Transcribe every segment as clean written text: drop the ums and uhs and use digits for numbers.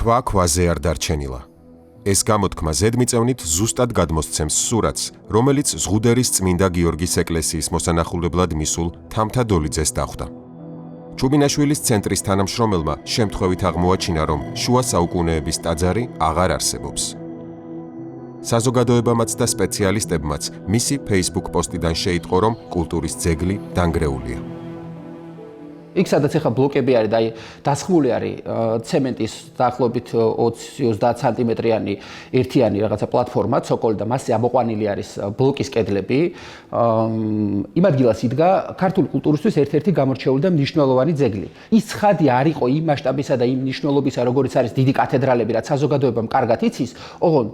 ქვა ქვაზე არ დარჩენილა. ეს გამოთქმა ზედმიწევნით ზუსტად გადმოსცემს სურათს, რომელიც ზღუდერის წმინდა გიორგის ეკლესიის მოსანახულებლად მისულ თამთა დოლიძეს დახვდა. ჩუბინაშვილის ცენტრის თანამშრომელმა შემთხვევით აღმოაჩინა, რომ შუა საუკუნეების ტაძარი აღარ არსებობს. საზოგადოებამაც და სპეციალისტებმაც მისი Facebook პოსტიდან შეიტყო, რომ კულტურის ძეგლი დანგრეულია. იქ სადაც ახლა ბლოკები არის და დასხმული არის ცემენტის დაახლოებით 20-30 სანტიმეტრიანი ერთიანი რაღაცა პლატფორმა, ცოკოლი და მასზე ამოყვანილი არის ბლოკის კედლები. იმ ადგილას იდგა ქართული კულტურისთვის ერთ-ერთი გამორჩეული და მნიშვნელოვანი ძეგლი. ის ცხადი არ იყო იმ მასშტაბისა და იმ მნიშვნელობისა, როგორც არის დიდი კათედრალები, რაც საზოგადოებამ კარგად იცის, ოღონდ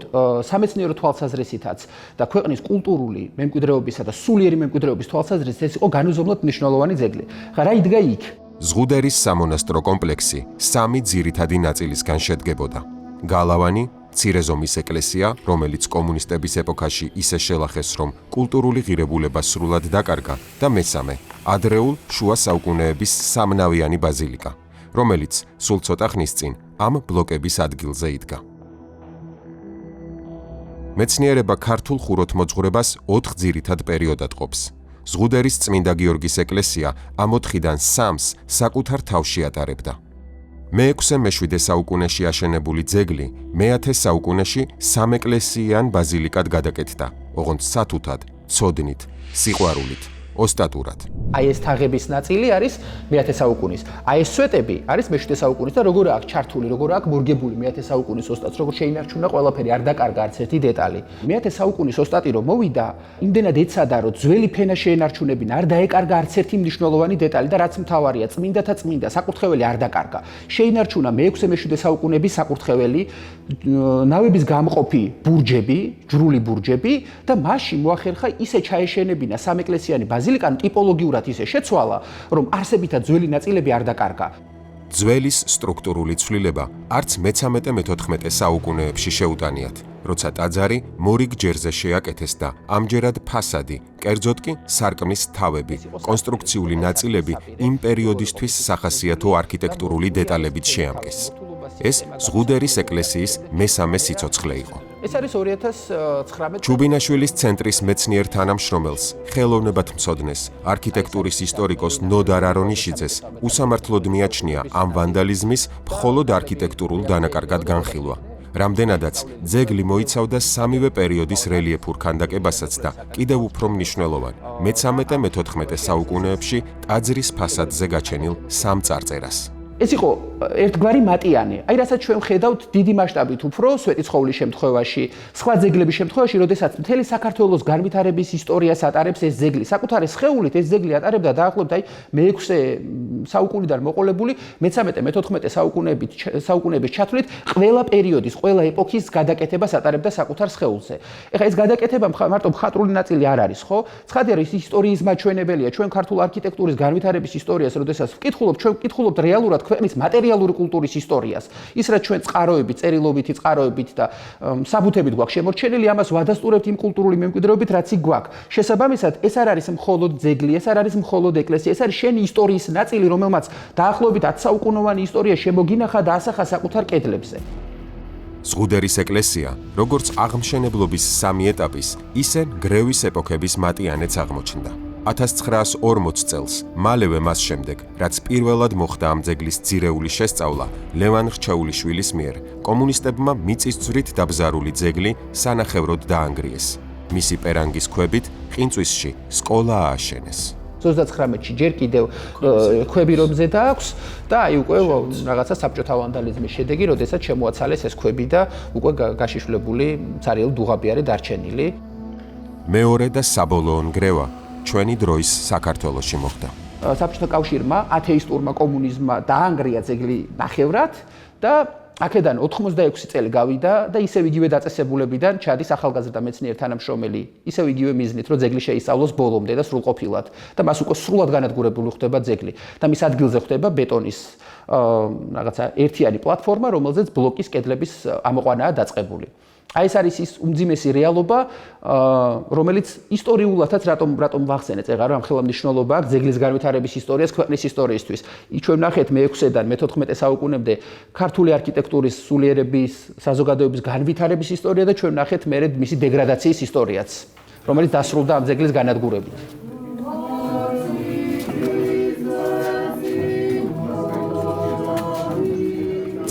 სამეცნიერო თვალსაზრისითაც და ქვეყნის კულტურული მემკვიდრეობისა და სულიერი მემკვიდრეობის თვალსაზრისით ეს იყო განუზომლოდ მნიშვნელოვანი ძეგლი. ხა რა იდგა იქ? ზღუდერის სამონასტრო კომპლექსი 3 ძირითადი ნაწილისგან შედგებოდა. გალავანი, მცირე ზომის ეკლესია, რომელიც კომუნისტების ეპოქაში ისე შელახეს, რომ კულტურული ღირებულება სრულად დაკარგა და მესამე, ადრეულ შუა საუკუნეების სამნავიანი ბაზილიკა, რომელიც სულ ცოტა ხნის წინ ამ ბლოკების ადგილზე იდგა. მეცნიერება ქართულ ხუროთმოძღვრებას 4 ძირითად პერიოდად ყოფს. ზღუდერის წმინდა გიორგის ეკლესია ამ 4-დან 3-ს საკუთარ თავში ატარებდა. მე-6-მე-7 საუკუნეში აშენებული ძეგლი მე-10 საუკუნეში სამეკლესიიან ბაზილიკად გადაკეთდა, ოღონდ სათუთად, ცოდნით, სიყვარულით, ოსტატურად. აი ეს თაღების ნაწილი არის მე-10 საუკუნის. აი ეს სვეტები არის მე-7 საუკუნის და როგორ აქვს ჩართული, როგორ აქვს მორგებული მე-10 საუკუნის ოსტატს, როგორ შეინარჩუნა ყველაფერი, არ დაკარგა არც ერთი დეტალი. მე-10 საუკუნის ოსტატი რომ მოვიდა, იმდენად ეცადა, რომ ძველი ფენა შეენარჩუნებინა, არ დაეკარგა არც ერთი მნიშვნელოვანი დეტალი და რაც მთავარია, წმინდათა წმინდა, საკურთხეველი არ დაკარგა. შეინარჩუნა მე-6-მე-7 საუკუნეების საკურთხეველი, ნავების გამყოფი ბურჯები, ჯვრული ბურჯები და მასში მოახერხა ისე ჩაეშენებინა სამეკლესიანი ბაზილიკა ტიპოლოგიურად ისე შეცვალა, რომ არსებითად ძველი ნაწილები არ დაკარგა. ძველის სტრუქტურული ცვლილება არც მე-13-მე-14 საუკუნეებში შეუტანიათ, როცა ტაძარი მორიგ ჯერზე შეაკეთეს და ამჯერად ფასადი, კერძოდ კი სარკმლის თავები, კონსტრუქციული ნაწილები იმ პერიოდისთვის სახასიათო არქიტექტურული დეტალებით შეამკეს. ეს ზღუდერის ეკლესიის მესამე სიცოცხლე იყო. ეს არის 2019 ჩუბინაშვილის ცენტრის მეცნიერ თანამშრომელს, ხელოვნებათმცოდნეს, არქიტექტურის ისტორიკოს ნოდარ არონიშიძეს უსამართლოდ მიაჩნია ამ ვანდალიზმის მხოლოდ არქიტექტურულ დანაკარგად განხილვა. რამდენადაც ძეგლი მოიცავდა სამივე პერიოდის რელიეფურ ქანდაკებასაც და კიდევ უფრო მნიშვნელოვან მე-13-მე-14 საუკუნეებში ტაძრის ფასადზე გაჩენილ სამწარწერას. ეს იყო ერთგვარი მატიანე. აი რასაც ჩვენ ვხედავთ დიდი მასშტაბით უფრო სვეტიცხოვლის შემთხვევაში, სხვა ძეგლების შემთხვევაში, როდესაც მთელი საქართველოს განვითარების ისტორიას ატარებს ეს ძეგლი. საკუთარი სხეულით ეს ძეგლი ატარებდა დაახლოებით აი მე-6 საუკუნიდან მოყოლებული მე-13-მე-14 საუკუნეების ჩათვლით ყველა პერიოდის, ყველა ეპოქის გადაკეთებას ატარებდა საკუთარ სხეულზე. ეხლა ეს გადაკეთება მარტო მხატვრული ნაწილი არ არის, ხო? ცხადია რომ ის ისტორიის მაჩვენებელია, ჩვენ ქართულ არქიტექტურის განვითარების ისტორიას, როდესაც ვკითხულობთ, ჩვენ ვკითხულობთ რეალურად ქვეყნის მატერიალური კულტურის ისტორიას. ის რაც ჩვენ წყაროებით, წერილობითი წყაროებით და საბუთებით გვაქვს შემორჩენილი, ამას ვადასტურებთ იმ კულტურული მემკვიდრეობით, რაც იქ გვაქვს. შესაბამისად, ეს არ არის მხოლოდ ძეგლი, ეს არ არის მხოლოდ ეკლესია, ეს არის შენი ისტორიის ნაწილი, რომელმაც დაახლოებით 10 საუკუნოვანი ისტორია შემოგინახა და ასახა საკუთარ კედლებზე. ზღუდერის ეკლესია, როგორც აღმშენებლობის 3 ეტაპის, ისე გრევის ეპოქების მატიანეც აღმოჩნდა. 1940 წელს, მალევე მას შემდეგ, რაც პირველად მოხდა ამ ძეგლის ძირეული შესწავლა, ლევან რჩეულიშვილის მიერ, კომუნისტებმა მიწისძვრით დაბზარული ძეგლი სანახევროდ დაანგრიეს. მისი პერანგის ქვებით ყინწვისში სკოლა ააშენეს. 39-ში ჯერ კიდევ ქვები რომზე დააქვს და აი უკვე რაღაცა საბჭოთა ვანდალიზმის შედეგი, როდესაც შემოაცალეს ეს ქვები და უკვე გაშიშვლებული ცარიელი დუღაბი არის დარჩენილი. მეორე და საბოლოო ნგრევა ჩვენი დროის საქართველოში მოხდა. საბჭოთა კავშირმა, ათეისტურმა კომუნიზმმა დაანგრია ძეგლი ნახევრად და აქედან 86 წელი გავიდა და ისევ იგივე დაწესებულებიდან ჩადის ახალგაზრდა მეცნიერ თანამშრომელი, ისევ იგივე მიზნით, რომ ძეგლი შეისწავლოს ბოლომდე და სრულყოფილად და მას უკვე სრულად განადგურებული ხდება ძეგლი და მის ადგილზე ხდება ბეტონის რაღაცა ერთიანი პლატფორმა, რომელზეც ბლოკის კედლების ამოყვანაა დაწყებული. აი ეს არის ის უმძიმესი რეალობა, რომელიც ისტორიულადაც რატომ ვახსენეთ, ეხლა ამ ხელა მნიშვნელობა აქვს ძეგლის განვითარების ისტორიას ქვეყნის ისტორიისთვის. ჩვენ ნახეთ მე-6-დან მე-14 საუკუნემდე ქართული არქიტექტურის სულიერების, საზოგადოების განვითარების ისტორია და ჩვენ ნახეთ მერე მისი დეგრადაციის ისტორიაც, რომელიც დასრულდა ამ ძეგლის განადგურებით.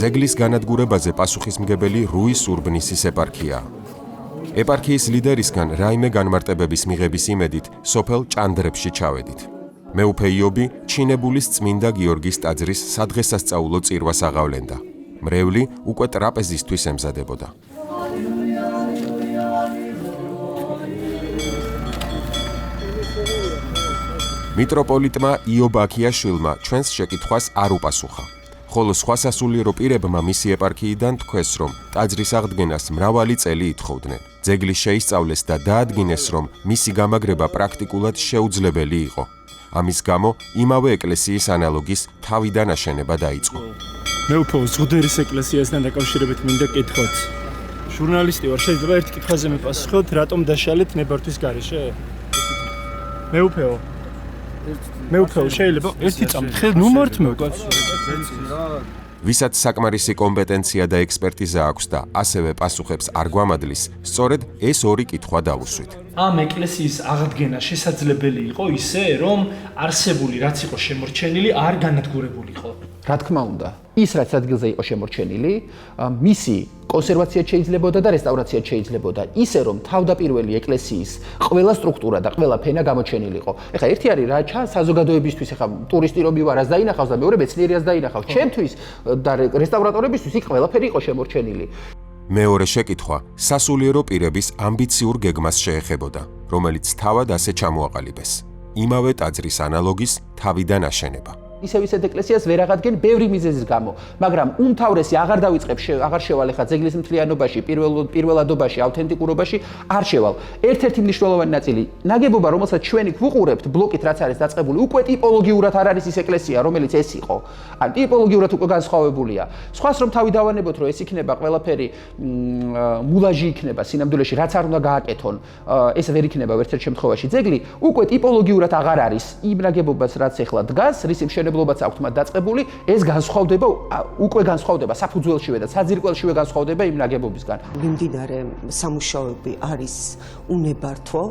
ძეგლის განადგურებაზე პასუხისმგებელი რუის ურბნისის ეპარქიაა. ეპარქიის ლიდერისგან რაიმე განმარტებების მიღების იმედით სოფელ ჭანდრებში ჩავედით. მეუფე იობი ჩინებულის წმინდა გიორგის ტაძრის სადღესასწაულო წირვას აღავლენდა. მრევლი უკვე ტრაპეზისთვის ემზადებოდა. მიტროპოლიტმა იობ აქიაშვილმა ჩვენს შეკითხვას არ უპასუხა. ხოლო სხვა სასულიერო პირებმა მისი ეპარქიიდან თქვეს, რომ ტაძრის აღდგენას მრავალი წელი ითხოვდნენ. ძეგლი შეისწავლეს და დაადგინეს, რომ მისი გამაგრება პრაქტიკულად შეუძლებელი იყო. ამის გამო იმავე ეკლესიის ანალოგის თავიდან აშენება დაიწყო. მეუფე ზღუდერის ეკლესიასთან დაკავშირებით მინდა კითხოთ. ჟურნალისტი ვარ, შეიძლება ერთ კითხვაზე მიპასუხოთ, რატომ დაშალეთ ნებართვის გარეშე? მეუფეო. შეიძლება ერთი წამთხე ნუ მართმე უკვე. ვისაც საკმარისი კომპეტენცია და ექსპერტიზა აქვს და ასევე პასუხებს არ გვამადლის, სწორედ ეს ორი კითხვა დავუსვით. ამ ეკლესიის აღდგენა შესაძლებელი იყო ისე, რომ არსებული რაც იყო შემორჩენილი არ განადგურებულიყო. რა თქმა უნდა, ის რაც ადგილზე იყო შემორჩენილი, მისი კონსერვაციაც შეიძლებოდა და რესტავრაციაც შეიძლებოდა, ისე რომ თავდაპირველი ეკლესიის ყველა სტრუქტურა და ყველა ფენა გამოჩენილიყო. ეხლა ერთი არის რა ჩანს საზოგადოებისთვის, ეხლა ტურისტი რომ მივარას დაინახავს და მეორე მეცნიერიას დაინახავს. ჩემთვის და რესტავრატორებისთვის იქ ყველაფერი იყო შემორჩენილი. მეორე შეკითხვა სასულიერო პირების ამბიციურ გეგმას შეეხებოდა, რომელიც თავად ასე ჩამოაყალიბეს. იმავე ტაძრის ანალოგის თავიდან აშენება. ისევ ეკლესიას ვერ აღადგენ ბევრი მიზეზის გამო, მაგრამ უმთავრესი აღარ შევალ ახლა ძეგლის მთლიანობაში, პირველადობაში, ავთენტიკურობაში არ შევალ. ერთ-ერთი მნიშვნელოვანი ნაწილი, ნაგებობა, რომელსაც ჩვენ იქ ვუყურებთ, ბლოკით რაც არის დაწყებული, უკვე ტიპოლოგიურად არ არის ის ეკლესია, რომელიც ეს იყო. ან ტიპოლოგიურად უკვე განსხვავებულია. სხვას რომ თავი დავანებოთ, რომ ეს იქნება ყველაფერი მულაჟი იქნება სინამდვილეში, რაც არ უნდა გააკეთონ, ეს ვერ იქნება ერთ-ერთ შემთხვევაში ძეგლი, უკვე ტიპოლოგიურად აღარ არის იმ ნაგებობას, რაც ახლა დგას, რის მშენებლობაც აქვს მათ დაწყებული, ეს განსხვავდება, უკვე განსხვავდება საფუძველშივე და საძირკველშივე განსხვავდება იმ ნაგებობისგან. მიმდინარე სამუშაოები არის უნებართვო,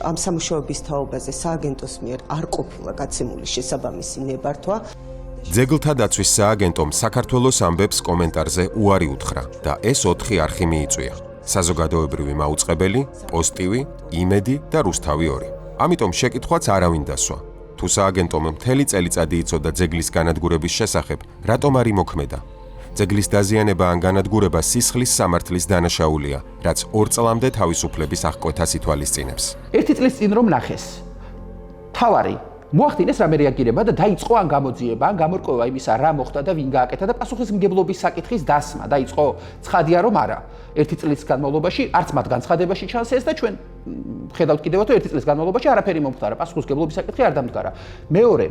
ამ სამუშაოების თაობაზე სააგენტოს მიერ არ ყოფილა გაცემული შესაბამისი ნებართვა. ძეგლთა დაცვის სააგენტომ საქართველოს ამბებს კომენტარზე უარი უთხრა და ეს 4 არხი მიიწვია. საზოგადოებრივი მაუწყებელი, პოზიტივი, იმედი და რუსთავი 2. ამიტომ შეკითხვაც არავინ დასვა. თუ სააგენტომ მთელი წელიწადი იცოდა ძეგლის განადგურების შესახებ, რატომ არ იმოქმედა? ძეგლის დაზიანება ან განადგურება სისხლის სამართლის დანაშაულია, რაც 2 წლამდე თავისუფლების აღკვეთას ითვალისწინებს. 1 წლის წინ რომ ნახეს. თავარი მოახდინეს რამე რეაგირება და დაიწყო ან გამოძიება, ან გამორკვევა იმისა, რა მოხდა და ვინ გააკეთა და პასუხისმგებლობის საკითხის დასმა დაიწყო. ცხადია რომ არა. 1 წლის განმავლობაში არც მათ განცხადებაში ჩანს ეს და ჩვენ ხედავთ კიდევ თუ 1 წლის განმავლობაში არაფერი მომხდარა, პასუხისმგებლობის საკითხი არ დამდგარა. მეორე,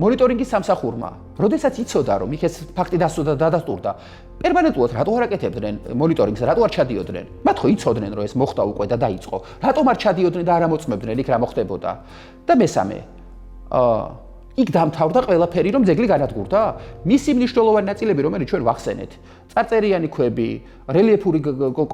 მონიტორინგის სამსახურმა, როდესაც იცოდა რომ იქ ეს ფაქტი დასწოდა და დადასტურდა, პერმანენტულად რატო არ აკეთებდნენ მონიტორინგს, რატო არ ჩადიოდნენ? მათ ხო იცოდნენ რომ ეს მოხდა უკვე და დაიწყო. რატომ არ ჩადიოდნენ და არ ამოწმებდნენ იქ რა მოხდებოდა? და მესამე, იქ დამთავრდა ყველაფერი რომ ძეგლი განადგურდა? მისი მნიშვნელოვანი ნაწილები რომელიც ჩვენ ვახსენეთ, წარწერიანი ქვები, რელიეფური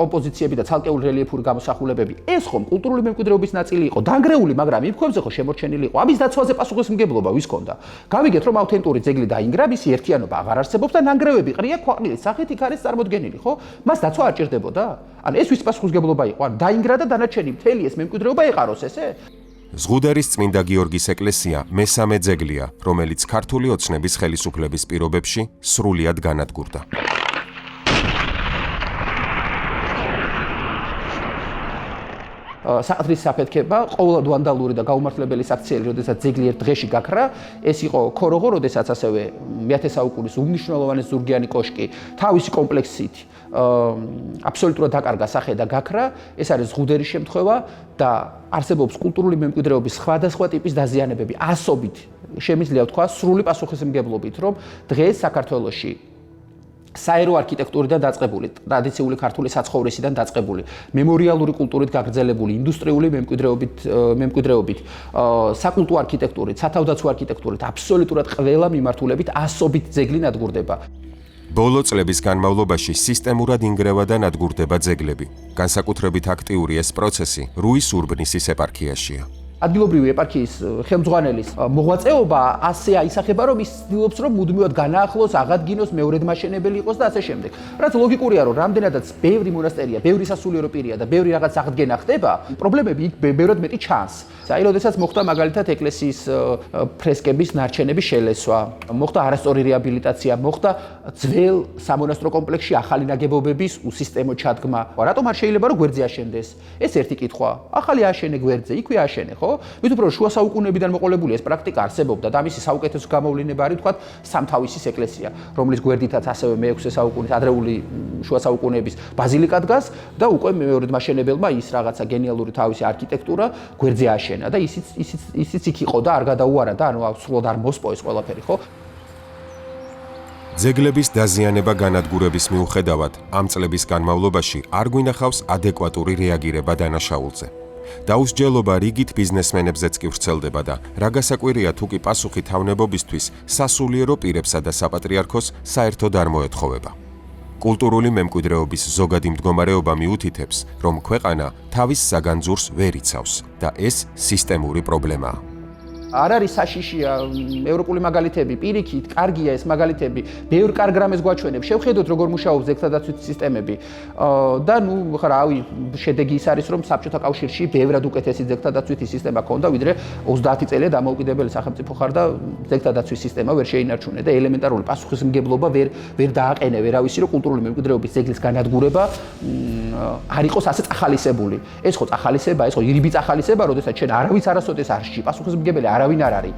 კომპოზიციები და ცალკეული რელიეფური გამოსახულებები, ეს ხომ კულტურული მემკვიდრეობის ნაწილი იყო, დანგრეული, მაგრამ იმ ქვებზე ხო შემორჩენილი იყო. ამის დაცვაზე პასუხისმგებლობა ვის ჰქონდა? გავიგეთ რომ ავთენტური ძეგლი დაინგრა, მისი ერთიანობა აღარ არსებობს და ნანგრევები ყრია ქვაყნილის სახით იქ არის წარმოდგენილი, ხო? მას დაცვა არ ჭირდებოდა? ან ეს ვის პასუხისმგებლობა იყო? ან დაინგრა და დანარჩენი მთელი ეს მემკვიდრეობა ეყაროს ესე? ზღუდერის წმინდა გიორგის ეკლესია მესამე ძეგლია, რომელიც ქართული ოცნების ხელისუფლების პირობებში სრულიად განადგურდა. საყდრის საფეთქება, ყოველად ვანდალური და გაუმართლებელი საქციელი, როდესაც ძეგლი ერთ დღეში გაქრა, ეს იყო ქოროღო, როდესაც ასევე მე-10 საუკუნის უმნიშვნელოვანესი ზურგიანი კოშკი თავისი კომპლექსით აბსოლუტურად დაკარგა სახე და გაქრა, ეს არის ზღუდერის შემთხვევა და არსებობს კულტურული მემკვიდრეობის სხვადასხვა ტიპის დაზიანებები, ასობით, შემიძლია ვთქვა, სრული პასუხისმგებლობით, რომ დღეს საქართველოში საერო არქიტექტურიდან დაწყებული, ტრადიციული ქართული საცხოვრისიდან დაწყებული, მემორიალური კულტურით გაგრძელებული, ინდუსტრიული მემკვიდრეობით, საკულტო არქიტექტურით, სათავდაცვო არქიტექტურით, აბსოლუტურად ყველა მიმართულებით ასობით ძეგლი ნადგურდება. ბოლო წლების განმავლობაში სისტემურად ინგრევა და ნადგურდება ძეგლები. განსაკუთრებით აქტიური ეს პროცესი რუის ურბნისის ეპარქიაშია. ადგილობრივი ეპარქიის ხელმძღვანელის მოღვაწეობა ასე აისახება, რომ ის ცდილობს, რომ მუდმივად განაახლოს, აღადგინოს, მეორედ მაშენებელი იყოს და ასე შემდეგ. რაც ლოგიკურია, რომ რამდენადაც ბევრი მონასტერია, ბევრი სასულიერო პირია და ბევრი რაღაც აღდგენა ხდება, პრობლემები იქ ბევრად მეტი ჩანს. აი, როდესაც მოხდა მაგალითად ეკლესიის ფრესკების ნარჩენების შელესვა, მოხდა არასწორი რეაბილიტაცია, მოხდა ძველ სამონასტრო კომპლექსში ახალი ნაგებობების უსისტემო ჩადგმა. რატომ არ შეიძლება რომ გვერდზე აშენდეს? ეს ერთი კითხვა. ახალი აშენე გვერდზე, იქვე აშენე, ხო? მით უფრო შუა საუკუნეებიდან მოყოლებული ეს პრაქტიკა არსებობდა და მისი საუკეთესო გამოვლენა არის თქვა სამთავისის ეკლესია, რომლის გვერდითაც ასევე მე-6 საუკუნის ადრეული შუა საუკუნეების ბაზილიკა დგას და უკვე მეორედ მაშენებელმა ის რაღაცა გენიალური თავისი არქიტექტურა გვერდზე აშენა და ისიც იქ იყო და არ გადაუარა და ანუ სრულად არ მოსპოეს ყველაფერი, ხო? ძეგლების დაზიანება განადგურების მიუხედავად, ამ წლების განმავლობაში არ გვინახავს ადეკვატური რეაგირება დანაშაულზე. დაუსჯელობა რიგით ბიზნესმენებზეც კი ვრცელდება და რა გასაკვირია თუ კი პასუხი თავნებობისთვის სასულიერო პირებსა და საპატრიარქოს საერთოდ არ მოეთხოვება. კულტურული მემკვიდრეობის ზოგადი მდგომარეობა მიუთითებს, რომ ქვეყანა თავის საგანძურს ვერ იცავს და ეს სისტემური პრობლემაა. არ არის საშიშია ევროპული მაგალითები, პირიქით, კარგია ეს მაგალითები, ბევრ კარგ რამეს გვაჩვენებს. შევხედოთ როგორ მუშაობს ზეგთადაცვითი სისტემები. და ნუ რავი, შედეგი ის არის, რომ საბჭოთა კავშირში ბევრად უკეთესი ზეგთადაცვითი სისტემა ჰქონდა, ვიდრე 30 წელია დამოუკიდებელი სახელმწიფო ხარ და ზეგთადაცვის სისტემა ვერ შეინარჩუნე და ელემენტარული პასუხისმგებლობა ვერ დააყენე, ვერავისი რომ კულტურული მემკვიდრეობის ძეგლის განადგურება არ იყოს ასე წახალისებული. ეს ხო წახალისება, ეს ხო ირიბი წახალისება, როდესაც შენ არავის არასოდეს არ სჭი პასუხისმგებელი არავინ არ არის.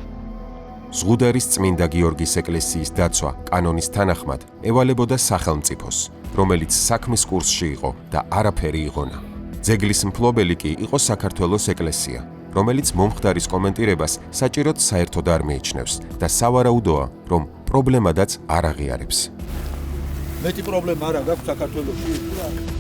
ზღუდერის წმინდა გიორგის ეკლესიის დაცვა კანონის თანახმად ევალებოდა სახელმწიფოს, რომელიც საქმის კურსში იყო და არაფერი იღონა. ძეგლის მფლობელი კი იყო საქართველოს ეკლესია, რომელიც მომხდარის კომენტირებას საჭიროდ საერთოდ არ მიიჩნევს და სავარაუდოა, რომ პრობლემადაც არ აღიარებს. მეტი პრობლემა არა გაქვს საქართველოში?